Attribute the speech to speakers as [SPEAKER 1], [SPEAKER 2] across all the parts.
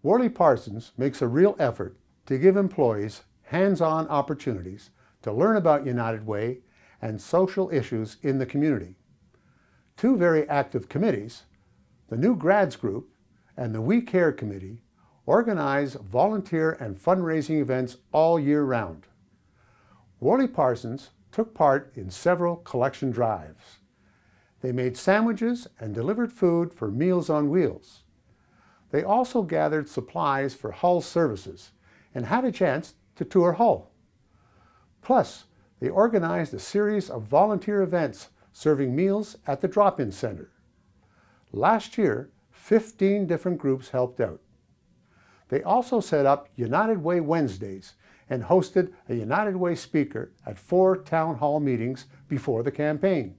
[SPEAKER 1] Worley Parsons makes a real effort to give employees hands-on opportunities to learn about United Way and social issues in the community. Two very active committees, the New Grads Group and the We Care Committee, organize volunteer and fundraising events all year round. Worley Parsons took part in several collection drives. They made sandwiches and delivered food for Meals on Wheels. They also gathered supplies for Hull services and had a chance to tour Hull. Plus, they organized a series of volunteer events serving meals at the drop-in center. Last year, 15 different groups helped out. They also set up United Way Wednesdays and hosted a United Way speaker at 4 town hall meetings before the campaign.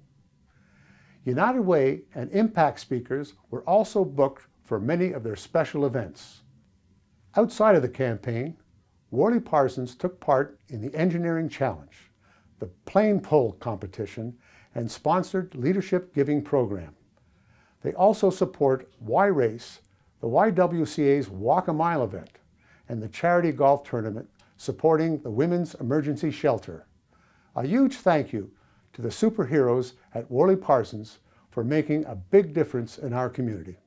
[SPEAKER 1] United Way and Impact speakers were also booked for many of their special events. Outside of the campaign, Worley Parsons took part in the Engineering Challenge, the Plane Pull competition, and sponsored Leadership Giving program. They also support Y-Race, the YWCA's Walk a Mile event, and the charity golf tournament supporting the Women's Emergency Shelter. A huge thank you to the superheroes at Worley Parsons for making a big difference in our community.